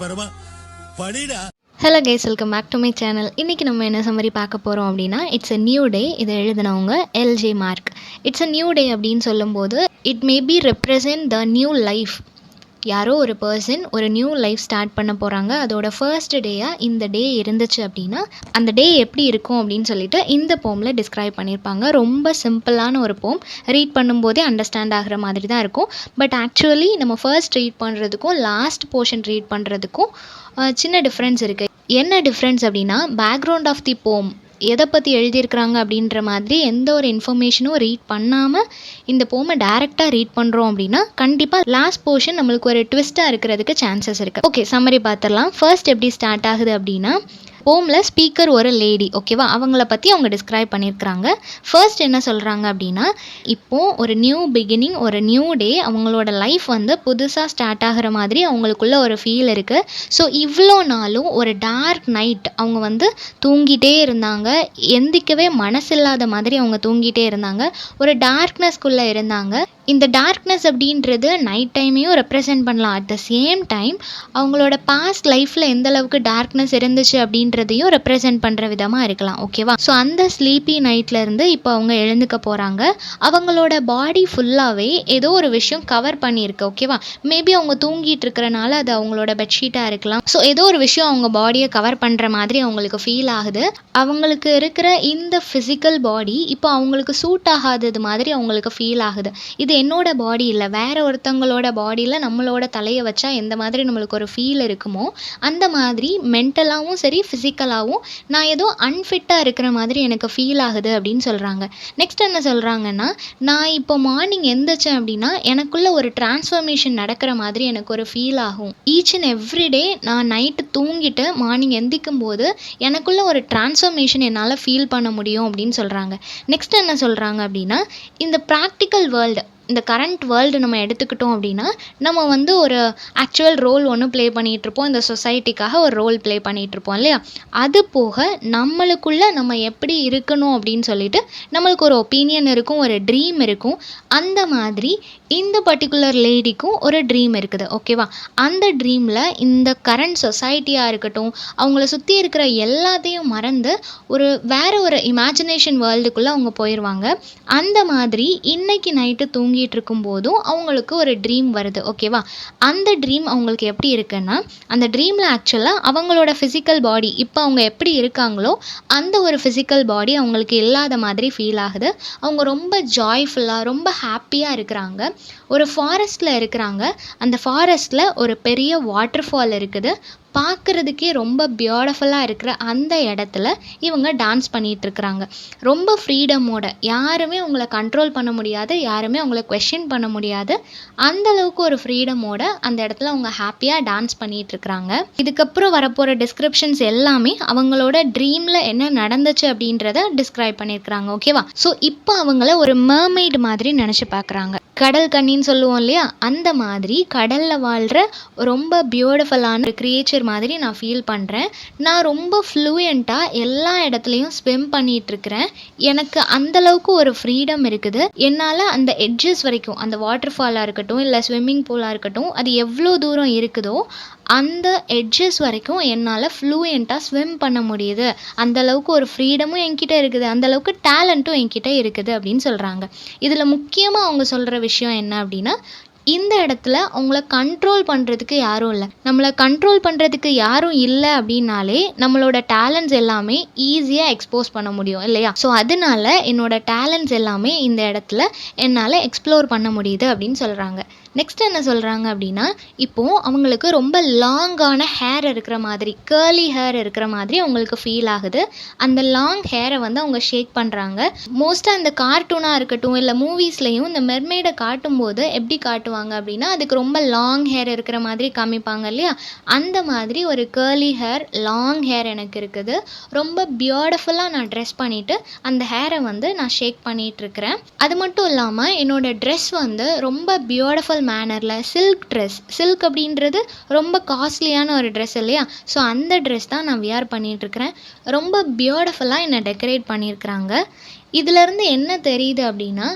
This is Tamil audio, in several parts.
பரமா படிடா. Hello guys, welcome back to my channel. இன்றைக்கி நம்ம என்ன சம்மரி பார்க்க போகிறோம் அப்படின்னா, இட்ஸ் அ நியூ டே. இதை எழுதினவங்க LJ Mark. It's a new day அப்படின்னு சொல்லும்போது it may be represent the new life. யாரோ ஒரு பர்சன் ஒரு நியூ லைஃப் ஸ்டார்ட் பண்ண போகிறாங்க. அதோட ஃபர்ஸ்ட் டேயாக இந்த டே இருந்துச்சு அப்படின்னா அந்த டே எப்படி இருக்கும் அப்படின்னு சொல்லிட்டு இந்த போமில் டிஸ்கிரைப் பண்ணியிருப்பாங்க. ரொம்ப சிம்பிளான ஒரு போம். ரீட் பண்ணும்போதே அண்டர்ஸ்டாண்ட் ஆகிற மாதிரி தான் இருக்கும். பட் ஆக்சுவலி நம்ம ஃபர்ஸ்ட் ரீட் பண்ணுறதுக்கும் லாஸ்ட் போர்ஷன் ரீட் பண்ணுறதுக்கும் சின்ன டிஃப்ரென்ஸ் இருக்குது. என்ன டிஃப்ரென்ஸ் அப்படின்னா, பேக்ரவுண்ட் ஆஃப் தி போம் எதை பற்றி எழுதியிருக்கிறாங்க அப்படின்ற மாதிரி எந்த ஒரு இன்ஃபர்மேஷனும் ரீட் பண்ணாமல் இந்த போமை டேரெக்டாக ரீட் பண்ணுறோம் அப்படின்னா கண்டிப்பாக லாஸ்ட் போர்ஷன் நம்மளுக்கு ஒரு ட்விஸ்ட்டாக இருக்கிறதுக்கு சான்சஸ் இருக்குது. ஓகே, சம்மரி பார்த்துடலாம். ஃபர்ஸ்ட் எப்படி ஸ்டார்ட் ஆகுது அப்படின்னா, போமில் ஸ்பீக்கர் ஒரு லேடி, ஓகேவா, அவங்கள பற்றி அவங்க டிஸ்கிரைப் பண்ணியிருக்கிறாங்க. ஃபர்ஸ்ட் என்ன சொல்கிறாங்க அப்படின்னா, இப்போது ஒரு நியூ பிகினிங், ஒரு நியூ டே, அவங்களோட லைஃப் வந்து புதுசாக ஸ்டார்ட் ஆகிற மாதிரி அவங்களுக்குள்ள ஒரு ஃபீல் இருக்குது. ஸோ இவ்வளோ நாளும் ஒரு டார்க் நைட் அவங்க வந்து தூங்கிட்டே இருந்தாங்க. எந்திக்கவே மனசில்லாத மாதிரி அவங்க தூங்கிட்டே இருந்தாங்க. ஒரு டார்க்னஸ்குள்ளே இருந்தாங்க. இந்த டார்க்னஸ் அப்படின்றது நைட் டைமையும் ரெப்ரசன்ட் பண்ணலாம். அட் த சேம் டைம் அவங்களோட பாஸ்ட் லைஃப்பில் எந்த அளவுக்கு டார்க்னஸ் இருந்துச்சு அப்படின்றதையும் ரெப்ரசன்ட் பண்ணுற விதமாக இருக்கலாம். ஓகேவா? ஸோ அந்த ஸ்லீப்பி நைட்லேருந்து இப்போ அவங்க எழுந்துக்க போகிறாங்க. அவங்களோட பாடி ஃபுல்லாகவே ஏதோ ஒரு விஷயம் கவர் பண்ணியிருக்கு. ஓகேவா? மேபி அவங்க தூங்கிட்டு இருக்கிறனால அது அவங்களோட பெட்ஷீட்டாக இருக்கலாம். ஸோ ஏதோ ஒரு விஷயம் அவங்க பாடியை கவர் பண்ணுற மாதிரி அவங்களுக்கு ஃபீல் ஆகுது. அவங்களுக்கு இருக்கிற இந்த ஃபிசிக்கல் பாடி இப்போ அவங்களுக்கு சூட் ஆகாதது மாதிரி அவங்களுக்கு ஃபீல் ஆகுது. இது என்னோட பாடி இல்லை, வேற ஒருத்தவங்களோட பாடியில் நம்மளோட தலையை வச்சா எந்த மாதிரி நம்மளுக்கு ஒரு ஃபீல் இருக்குமோ அந்த மாதிரி மென்டலாகவும் சரி ஃபிசிக்கலாகவும் நான் ஏதோ அன்ஃபிட்டாக இருக்கிற மாதிரி எனக்கு ஃபீல் ஆகுது அப்படின்னு சொல்கிறாங்க. நெக்ஸ்ட் என்ன சொல்கிறாங்கன்னா, நான் இப்போ மார்னிங் எந்திரிச்சேன் அப்படின்னா எனக்குள்ள ஒரு டிரான்ஸ்ஃபர்மேஷன் நடக்கிற மாதிரி எனக்கு ஒரு ஃபீல் ஆகும். ஈச் அண்ட் எவ்ரி டே நான் நைட்டு தூங்கிட்டு மார்னிங் எந்திக்கும் போது எனக்குள்ள ஒரு டிரான்ஸ்ஃபர்மேஷன் என்னால் ஃபீல் பண்ண முடியும் அப்படின்னு சொல்கிறாங்க. நெக்ஸ்ட் என்ன சொல்கிறாங்க அப்படின்னா, இந்த ப்ராக்டிக்கல் வேர்ல்டு, இந்த கரண்ட் வேர்ல்டு நம்ம எடுத்துக்கிட்டோம் அப்படின்னா நம்ம வந்து ஒரு ஆக்சுவல் ரோல் ஒன்று ப்ளே பண்ணிகிட்ருப்போம். இந்த சொசைட்டிக்காக ஒரு ரோல் ப்ளே பண்ணிகிட்ருப்போம் இல்லையா? அது போக நம்மளுக்குள்ளே நம்ம எப்படி இருக்கணும் அப்படின்னு சொல்லிட்டு நம்மளுக்கு ஒரு ஒப்பீனியன் இருக்கும், ஒரு ட்ரீம் இருக்கும். அந்த மாதிரி இந்த பர்டிகுலர் லேடிக்கும் ஒரு ட்ரீம் இருக்குது. ஓகேவா? அந்த ட்ரீமில் இந்த கரண்ட் சொசைட்டியாக இருக்கட்டும், அவங்கள சுற்றி இருக்கிற எல்லாத்தையும் மறந்து வேற ஒரு இமேஜினேஷன் வேர்ல்டுக்குள்ளே அவங்க போயிடுவாங்க. அந்த மாதிரி இன்னைக்கு நைட்டு தூங்கிட்டு இருக்கும்போதும் அவங்களுக்கு ஒரு ட்ரீம் வருது. ஓகேவா? அந்த ட்ரீம் அவங்களுக்கு எப்படி இருக்குன்னா, அந்த ட்ரீமில் ஆக்சுவலாக அவங்களோட ஃபிசிக்கல் பாடி இப்போ அவங்க எப்படி இருக்காங்களோ அந்த ஒரு ஃபிசிக்கல் பாடி அவங்களுக்கு இல்லாத மாதிரி ஃபீல் ஆகுது. அவங்க ரொம்ப ஜாய்ஃபுல்லாக ரொம்ப ஹாப்பியாக இருக்கிறாங்க. ஒரு ஃபாரஸ்ட்டில் இருக்கிறாங்க. அந்த ஃபாரஸ்ட்டில் ஒரு பெரிய வாட்டர் ஃபால் இருக்குது. பார்க்குறதுக்கே ரொம்ப பியூட்டிஃபுல்லாக இருக்கிற அந்த இடத்துல இவங்க டான்ஸ் பண்ணிகிட்ருக்குறாங்க. ரொம்ப ஃப்ரீடமோட, யாருமே அவங்கள கண்ட்ரோல் பண்ண முடியாது, யாருமே அவங்கள கொஷின் பண்ண முடியாது. அந்தளவுக்கு ஒரு ஃப்ரீடமோட அந்த இடத்துல அவங்க ஹாப்பியாக டான்ஸ் பண்ணிகிட்ருக்குறாங்க. இதுக்கப்புறம் வரப்போகிற டிஸ்கிரிப்ஷன்ஸ் எல்லாமே அவங்களோட ட்ரீமில் என்ன நடந்துச்சு அப்படின்றத டிஸ்கிரைப் பண்ணியிருக்கிறாங்க. ஓகேவா? ஸோ இப்போ அவங்கள ஒரு மர்மெய்டு மாதிரி நினச்சி பார்க்குறாங்க. கடல் கன்னின்னு சொல்லுவோம் இல்லையா? அந்த மாதிரி கடலில் வாழ்கிற ரொம்ப பியூட்டிஃபுல்லான ஒரு கிரியேச்சர் மாதிரி நான் ஃபீல் பண்ணுறேன். நான் ரொம்ப ஃப்ளூயண்ட்டாக எல்லா இடத்துலையும் ஸ்விம் பண்ணிகிட்ருக்கிறேன். எனக்கு அந்தளவுக்கு ஒரு ஃப்ரீடம் இருக்குது. என்னால் அந்த எட்ஜஸ் வரைக்கும், அந்த வாட்டர் ஃபாலாக இருக்கட்டும் இல்லை ஸ்விம்மிங் பூலாக இருக்கட்டும், அது எவ்வளோ தூரம் இருக்குதோ அந்த எட்ஜஸ் வரைக்கும் என்னால் ஃப்ளூயண்ட்டாக ஸ்விம் பண்ண முடியுது. அந்தளவுக்கு ஒரு ஃப்ரீடமும் என்கிட்ட இருக்குது, அந்தளவுக்கு டேலண்ட்டும் என்கிட்ட இருக்குது அப்படின்னு சொல்கிறாங்க. இதில் முக்கியமாக அவங்க சொல்கிற விஷயம் என்ன அப்படின்னா, இந்த இடத்துல அவங்கள கண்ட்ரோல் பண்ணுறதுக்கு யாரும் இல்லை. நம்மளை கண்ட்ரோல் பண்ணுறதுக்கு யாரும் இல்லை அப்படின்னாலே நம்மளோட டேலண்ட்ஸ் எல்லாமே ஈஸியாக எக்ஸ்போஸ் பண்ண முடியும் இல்லையா? ஸோ அதனால என்னோட டேலண்ட்ஸ் எல்லாமே இந்த இடத்துல என்னால் எக்ஸ்ப்ளோர் பண்ண முடியுது அப்படின்னு சொல்கிறாங்க. நெக்ஸ்ட் என்ன சொல்கிறாங்க அப்படின்னா, இப்போது அவங்களுக்கு ரொம்ப லாங்கான ஹேர் இருக்கிற மாதிரி, கேர்லி ஹேர் இருக்கிற மாதிரி அவங்களுக்கு ஃபீல் ஆகுது. அந்த லாங் ஹேரை வந்து அவங்க ஷேக் பண்ணுறாங்க. மோஸ்ட்டாக இந்த கார்ட்டூனாக இருக்கட்டும் இல்லை மூவிஸ்லேயும் இந்த மெர்மெய்டை காட்டும்போது எப்படி காட்டுவாங்க அப்படின்னா, அதுக்கு ரொம்ப லாங் ஹேர் இருக்கிற மாதிரி காமிப்பாங்க இல்லையா? அந்த மாதிரி ஒரு கேர்லி ஹேர், லாங் ஹேர் எனக்கு இருக்குது. ரொம்ப பியூட்டிஃபுல்லாக நான் ட்ரெஸ் பண்ணிவிட்டு அந்த ஹேரை வந்து நான் ஷேக் பண்ணிகிட்ருக்கிறேன். அது மட்டும் இல்லாமல் என்னோட ட்ரெஸ் வந்து ரொம்ப பியூட்டிஃபுல் மேனரில் சில்க் ட்ரெஸ். சில்க் அப்படின்றது ரொம்ப காஸ்ட்லியான ஒரு ட்ரெஸ் இல்லையா? ஸோ அந்த ட்ரெஸ் தான் நான் வியர் பண்ணிகிட்ருக்கிறேன். ரொம்ப பியூட்டிஃபுல்லாக என்னை டெக்கரேட் பண்ணியிருக்கிறாங்க. இதிலேருந்து என்ன தெரியுது அப்படின்னா,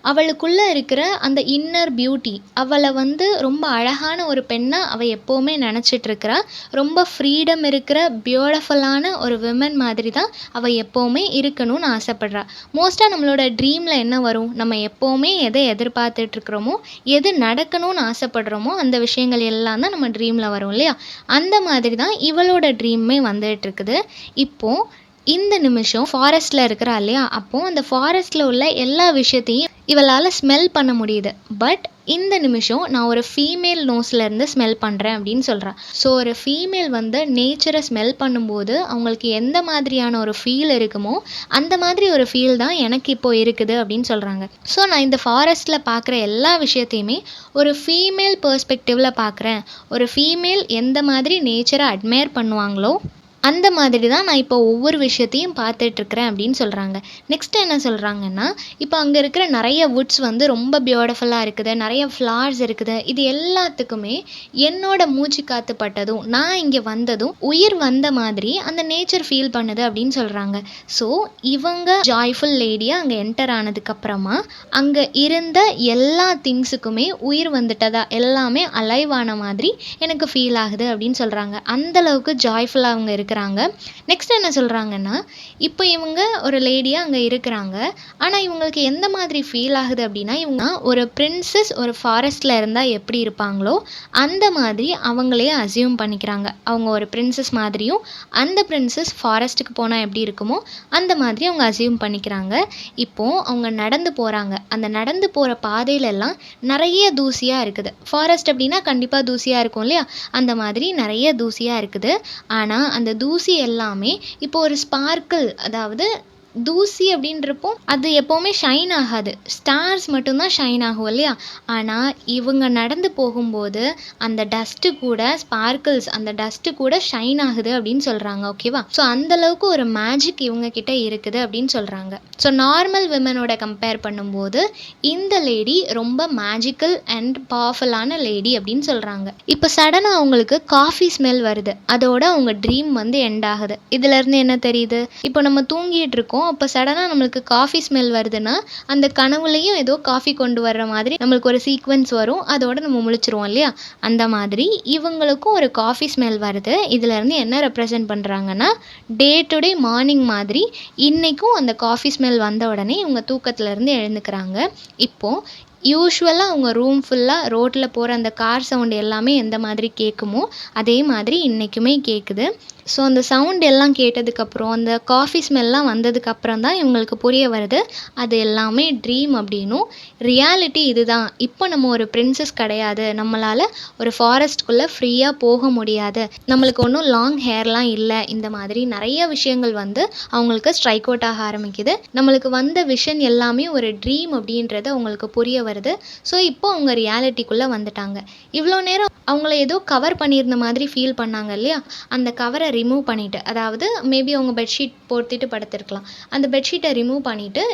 அவளுக்குள்ளே இருக்கிற அந்த இன்னர் பியூட்டி, அவளை வந்து ரொம்ப அழகான ஒரு பெண்ணை அவள் எப்போவுமே நினச்சிட்ருக்கிறா. ரொம்ப ஃப்ரீடம் இருக்கிற பியூட்டிஃபுல்லான ஒரு விமன் மாதிரி தான் அவள் எப்போவுமே இருக்கணும்னு ஆசைப்படுறா. மோஸ்ட்டாக நம்மளோட ட்ரீமில் என்ன வரும், நம்ம எப்போவுமே எதை எதிர்பார்த்துட்ருக்குறோமோ, எது நடக்கணும்னு ஆசைப்படுறோமோ அந்த விஷயங்கள் எல்லாம் தான் நம்ம ட்ரீமில் வரும் இல்லையா? அந்த மாதிரி தான் இவளோட ட்ரீம்மே வந்துட்டுருக்குது. இப்போது இந்த நிமிஷம் ஃபாரஸ்ட்டில் இருக்கிறா இல்லையா? அப்போது அந்த ஃபாரஸ்ட்டில் உள்ள எல்லா விஷயத்தையும் இவளால் ஸ்மெல் பண்ண முடியுது. பட் இந்த நிமிஷம் நான் ஒரு ஃபீமேல் நோஸ்லேருந்து ஸ்மெல் பண்ணுறேன் அப்படின்னு சொல்கிறா. ஸோ ஒரு ஃபீமேல் வந்து நேச்சரை ஸ்மெல் பண்ணும்போது அவங்களுக்கு எந்த மாதிரியான ஒரு ஃபீல் இருக்குமோ அந்த மாதிரி ஒரு ஃபீல் தான் எனக்கு இப்போது இருக்குது அப்படின்னு சொல்கிறாங்க. ஸோ நான் இந்த ஃபாரஸ்ட்டில் பார்க்குற எல்லா விஷயத்தையுமே ஒரு ஃபீமேல் பெர்ஸ்பெக்டிவில் பார்க்குறேன். ஒரு ஃபீமேல் எந்த மாதிரி நேச்சரை அட்மையர் பண்ணுவாங்களோ அந்த மாதிரி தான் நான் இப்போ ஒவ்வொரு விஷயத்தையும் பார்த்துட்ருக்குறேன் அப்படின்னு சொல்கிறாங்க. நெக்ஸ்ட் என்ன சொல்கிறாங்கன்னா, இப்போ அங்கே இருக்கிற நிறைய வுட்ஸ் வந்து ரொம்ப பியூட்டிஃபுல்லாக இருக்குது, நிறைய ஃப்ளார்ஸ் இருக்குது. இது எல்லாத்துக்குமே என்னோட மூச்சு காற்று பட்டதும் நான் இங்கே வந்ததும் உயிர் வந்த மாதிரி அந்த நேச்சர் ஃபீல் பண்ணுது அப்படின்னு சொல்கிறாங்க. ஸோ இவங்க ஜாய்ஃபுல் லேடியாக அங்கே என்டர் ஆனதுக்கப்புறமா அங்கே இருந்த எல்லா திங்ஸுக்குமே உயிர் வந்துட்டதா, எல்லாமே அலைவ் ஆன மாதிரி எனக்கு ஃபீல் ஆகுது அப்படின்னு சொல்கிறாங்க. அந்தளவுக்கு ஜாய்ஃபுல்லாக அவங்க இருக்கிறாங்க. நெக்ஸ்ட் என்ன சொல்கிறாங்கன்னா, இப்போ இவங்க ஒரு லேடியாக அங்கே இருக்கிறாங்க. ஆனால் இவங்களுக்கு எந்த மாதிரி ஃபீல் ஆகுது அப்படின்னா, இவங்க ஒரு பிரின்சஸ் ஒரு ஃபாரஸ்ட்டில் இருந்தால் எப்படி இருப்பாங்களோ அந்த மாதிரி அவங்களே அசியூம் பண்ணிக்கிறாங்க. அவங்க ஒரு பிரின்சஸ் மாதிரியும் அந்த பிரின்சஸ் ஃபாரஸ்ட்டுக்கு போனால் எப்படி இருக்குமோ அந்த மாதிரி அவங்க அசியூம் பண்ணிக்கிறாங்க. இப்போது அவங்க நடந்து போகிறாங்க. அந்த நடந்து போகிற பாதையிலெல்லாம் நிறைய தூசியாக இருக்குது. ஃபாரஸ்ட் அப்படின்னா கண்டிப்பாக தூசியாக இருக்கும் இல்லையா? அந்த மாதிரி நிறைய தூசியாக இருக்குது. ஆனால் அந்த தூசி எல்லாமே இப்போ ஒரு ஸ்பார்க்கிள், அதாவது தூசி அப்படின்றப்போ அது எப்போவுமே ஷைன் ஆகாது, ஸ்டார்ஸ் மட்டும்தான் ஷைன் ஆகும் இல்லையா? ஆனால் இவங்க நடந்து போகும்போது அந்த டஸ்ட்டு கூட ஸ்பார்க்கிள்ஸ், அந்த டஸ்ட்டு கூட ஷைன் ஆகுது அப்படின்னு சொல்கிறாங்க. ஓகேவா? ஸோ அந்தளவுக்கு ஒரு மேஜிக் இவங்க கிட்ட இருக்குது அப்படின்னு சொல்கிறாங்க. ஸோ நார்மல் விமனோட கம்பேர் பண்ணும்போது இந்த லேடி ரொம்ப மேஜிக்கல் அண்ட் பவர்ஃபுல்லான லேடி அப்படின்னு சொல்கிறாங்க. இப்போ சடனாக அவங்களுக்கு காஃபி ஸ்மெல் வருது. அதோட அவங்க ட்ரீம் வந்து எண்ட் ஆகுது. இதுலேருந்து என்ன தெரியுது? இப்போ நம்ம தூங்கிட்டு இருக்கோம், அப்போ சடனாக நம்மளுக்கு காஃபி ஸ்மெல் வருதுன்னா அந்த கனவுலையும் ஏதோ காஃபி கொண்டு வர்ற மாதிரி நம்மளுக்கு ஒரு சீக்வன்ஸ் வரும். அதோட நம்ம முழிச்சிருவோம் இல்லையா? அந்த மாதிரி இவங்களுக்கும் ஒரு காஃபி ஸ்மெல் வருது. இதுலேருந்து என்ன ரெப்ரசன்ட் பண்ணுறாங்கன்னா, டே டு டே மார்னிங் மாதிரி இன்றைக்கும் அந்த காஃபி ஸ்மெல் வந்த உடனே இவங்க தூக்கத்துலேருந்து எழுந்துக்கிறாங்க. இப்போது யூஷுவலாக அவங்க ரூம் ஃபுல்லாக ரோட்டில் போகிற அந்த கார் சவுண்டு எல்லாமே எந்த மாதிரி கேட்குமோ அதே மாதிரி இன்றைக்குமே கேட்குது. ஸோ அந்த சவுண்ட் எல்லாம் கேட்டதுக்கப்புறம் அந்த காஃபி ஸ்மெல்லாம் வந்ததுக்கப்புறம் தான் இவங்களுக்கு புரிய வருது அது எல்லாமே ட்ரீம் அப்படின்னும், ரியாலிட்டி இதுதான். இப்போ நம்ம ஒரு பிரின்சஸ் கிடையாது, நம்மளால் ஒரு ஃபாரஸ்ட்குள்ளே ஃப்ரீயாக போக முடியாது, நம்மளுக்கு ஒன்றும் லாங் ஹேர்லாம் இல்லை. இந்த மாதிரி நிறைய விஷயங்கள் வந்து அவங்களுக்கு ஸ்ட்ரைக் அவுட் ஆக ஆரம்பிக்குது. நம்மளுக்கு வந்த விஷன் எல்லாமே ஒரு ட்ரீம் அப்படின்றது அவங்களுக்கு புரிய வருது. ஸோ இப்போ அவங்க ரியாலிட்டிக்குள்ளே வந்துட்டாங்க. இவ்வளோ நேரம் அவங்கள ஏதோ கவர் பண்ணியிருந்த மாதிரி ஃபீல் பண்ணாங்க இல்லையா? அந்த கவரை ரிமூவ் பண்ணிவிட்டு, அதாவது மேபி அவங்க பெட்ஷீட் போர்த்திட்டு படுத்திருக்கலாம், அந்த பெட்ஷீட்டை ரிமூவ் பண்ணிவிட்டு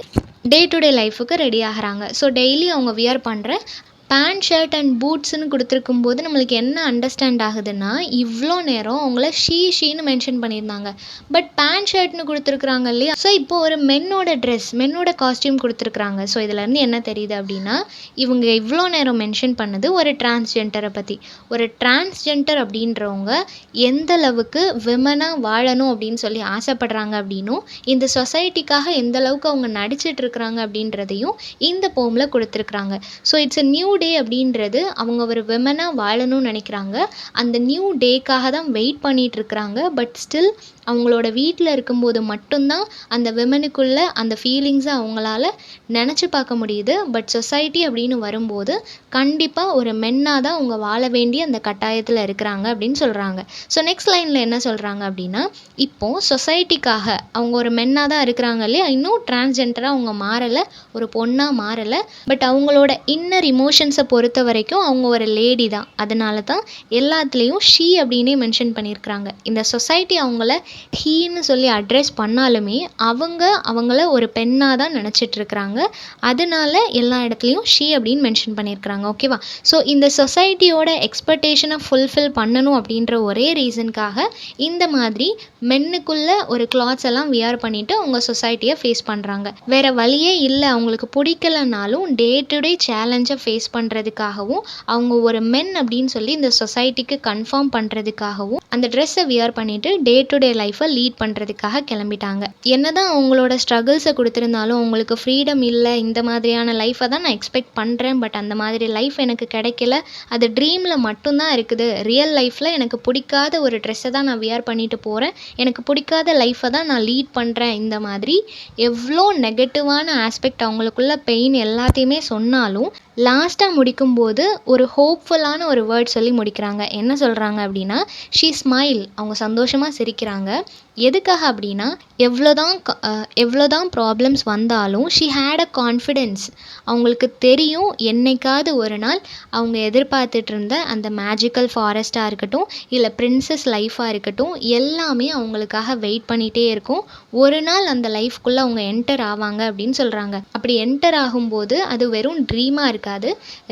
டே டு டே லைஃபுக்கு ரெடி ஆகிறாங்க. ஸோ டெய்லி அவங்க வியர் பண்ணுற பேண்ட் ஷர்ட் அண்ட் பூட்ஸ்ன்னு கொடுத்துருக்கும் போது நம்மளுக்கு என்ன அண்டர்ஸ்டாண்ட் ஆகுதுன்னா, இவ்வளோ நேரம் அவங்கள ஷீன்னு மென்ஷன் பண்ணியிருந்தாங்க. பட் பேண்ட் ஷர்ட்னு கொடுத்துருக்குறாங்க இல்லையா? ஸோ இப்போ ஒரு மென்னோட ட்ரெஸ், மென்னோட காஸ்டியூம் கொடுத்துருக்குறாங்க. ஸோ இதுலேருந்து என்ன தெரியுது அப்படின்னா, இவங்க இவ்வளோ நேரம் மென்ஷன் பண்ணது ஒரு டிரான்ஸ்ஜெண்டரை பற்றி. ஒரு டிரான்ஸ்ஜெண்டர் அப்படின்றவங்க எந்த அளவுக்கு விமனாக வாழணும் அப்படின்னு சொல்லி ஆசைப்படுறாங்க அப்படின்னும், இந்த சொசைட்டிக்காக எந்த அளவுக்கு அவங்க நடிச்சிட்டு இருக்கிறாங்க அப்படின்றதையும் இந்த போமில் கொடுத்துருக்குறாங்க. So it's a new day அப்படின்றது அவங்க ஒரு விமனாக வாழணும்னு நினைக்கிறாங்க. அந்த நியூ டேக்காக தான் வெயிட் பண்ணிட்டு இருக்கிறாங்க. பட் ஸ்டில் அவங்களோட வீட்டில் இருக்கும்போது மட்டும்தான் அந்த விமனுக்குள்ள அந்த ஃபீலிங்ஸை அவங்களால நினச்சி பார்க்க முடியுது. பட் சொசைட்டி அப்படின்னு வரும்போது கண்டிப்பாக ஒரு மென்னாக தான் அவங்க வாழ வேண்டிய அந்த கட்டாயத்தில் இருக்கிறாங்க அப்படின்னு சொல்கிறாங்க. ஸோ நெக்ஸ்ட் லைனில் என்ன சொல்கிறாங்க அப்படின்னா, இப்போது சொசைட்டிக்காக அவங்க ஒரு மென்னாக தான் இருக்கிறாங்க இல்லையா? இன்னும் டிரான்ஸ்ஜெண்டராக அவங்க மாறலை, ஒரு பொண்ணாக மாறலை. பட் அவங்களோட இன்னர் இமோஷன்ஸ் ஹியூமன்ஸை பொறுத்த வரைக்கும் அவங்க ஒரு லேடி தான். அதனால தான் எல்லாத்துலேயும் ஷீ அப்படின்னே மென்ஷன் பண்ணியிருக்கிறாங்க. இந்த சொசைட்டி அவங்கள ஹீன்னு சொல்லி அட்ரெஸ் பண்ணாலுமே அவங்கள ஒரு பெண்ணாக தான் நினச்சிட்ருக்குறாங்க. அதனால எல்லா இடத்துலையும் ஷீ அப்படின்னு மென்ஷன் பண்ணியிருக்கிறாங்க. ஓகேவா? ஸோ இந்த சொசைட்டியோட எக்ஸ்பெக்டேஷனை ஃபுல்ஃபில் பண்ணணும் அப்படின்ற ஒரே ரீசனுக்காக இந்த மாதிரி மென்னுக்குள்ள ஒரு கிளாத்ஸ் எல்லாம் வியர் பண்ணிட்டு அவங்க சொசைட்டியை ஃபேஸ் பண்ணுறாங்க. வேற வழியே இல்லை, அவங்களுக்கு பிடிக்கலனாலும் டே டு டே சேலஞ்சை ஃபேஸ் பண்ணுறதுக்காகவும் அவங்க ஒரு மென் அப்படின்னு சொல்லி இந்த சொசைட்டிக்கு கன்ஃபார்ம் பண்ணுறதுக்காகவும் அந்த ட்ரெஸ்ஸை வியர் பண்ணிட்டு டே டு டே லைஃப்பை லீட் பண்ணுறதுக்காக கிளம்பிட்டாங்க. என்னதான் அவங்களோட ஸ்ட்ரகிள்ஸை கொடுத்துருந்தாலும் அவங்களுக்கு ஃப்ரீடம் இல்லை, இந்த மாதிரியான லைஃப்பை தான் நான் எக்ஸ்பெக்ட் பண்ணுறேன், பட் அந்த மாதிரி லைஃப் எனக்கு கிடைக்கல, அது ட்ரீமில் மட்டும்தான் இருக்குது, ரியல் லைஃப்பில் எனக்கு பிடிக்காத ஒரு ட்ரெஸ்ஸை தான் நான் வியர் பண்ணிட்டு போகிறேன், எனக்கு பிடிக்காத லைஃப்பை தான் நான் லீட் பண்ணுறேன், இந்த மாதிரி எவ்வளோ நெகட்டிவான ஆஸ்பெக்ட் அவங்களுக்குள்ள பெயின் எல்லாத்தையுமே சொன்னாலும் லாஸ்ட்டாக முடிக்கும்போது ஒரு ஹோப்ஃபுல்லான ஒரு வேர்ட் சொல்லி முடிக்கிறாங்க. என்ன சொல்கிறாங்க அப்படின்னா, ஷீ ஸ்மைல், அவங்க சந்தோஷமாக சிரிக்கிறாங்க. எதுக்காக அப்படின்னா எவ்வளோதான் ப்ராப்ளம்ஸ் வந்தாலும் ஷீ ஹேட் அ கான்ஃபிடென்ஸ், அவங்களுக்கு தெரியும் என்னைக்காவது ஒரு நாள் அவங்க எதிர்பார்த்துட்டு இருந்த அந்த மேஜிக்கல் ஃபாரஸ்ட்டாக இருக்கட்டும், இல்லை பிரின்சஸ் லைஃபாக இருக்கட்டும், எல்லாமே அவங்களுக்காக வெயிட் பண்ணிகிட்டே இருக்கும். ஒரு நாள் அந்த லைஃப்குள்ளே அவங்க என்டர் ஆவாங்க அப்படின்னு சொல்கிறாங்க. அப்படி என்டர் ஆகும்போது அது வெறும் ட்ரீமாக இருக்காது,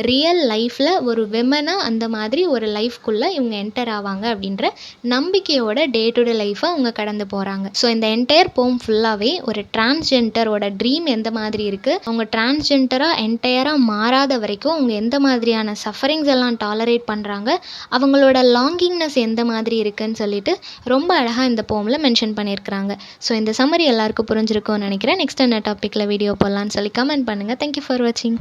ரியல் லைஃப்பில் ஒரு விமனாக அந்த மாதிரி ஒரு லைஃப்குள்ளே இவங்க என்டர் ஆவாங்க அப்படின்ற நம்பிக்கையோட டே டு டே லைஃப்பை அவங்க கடந்து போகிறாங்க. ஸோ இந்த என்டையர் போம் ஃபுல்லாகவே ஒரு டிரான்ஸ்ஜெண்டரோட ட்ரீம் எந்த மாதிரி இருக்குது, அவங்க டிரான்ஸ்ஜெண்டராக என்டையராக மாறாத வரைக்கும் அவங்க எந்த மாதிரியான சஃபரிங்ஸ் எல்லாம் டாலரேட் பண்ணுறாங்க, அவங்களோட லாங்கிங்னஸ் எந்த மாதிரி இருக்குன்னு சொல்லிட்டு ரொம்ப அழகாக இந்த போமில் மென்ஷன் பண்ணியிருக்கிறாங்க. ஸோ இந்த சம்மரி எல்லாருக்கும் புரிஞ்சிருக்கும்னு நினைக்கிறேன். நெக்ஸ்ட் என்ன டாப்பிக்கில் வீடியோ போடலான்னு சொல்லி கமெண்ட் பண்ணுங்கள். தேங்க்யூ ஃபார் வாட்சிங்.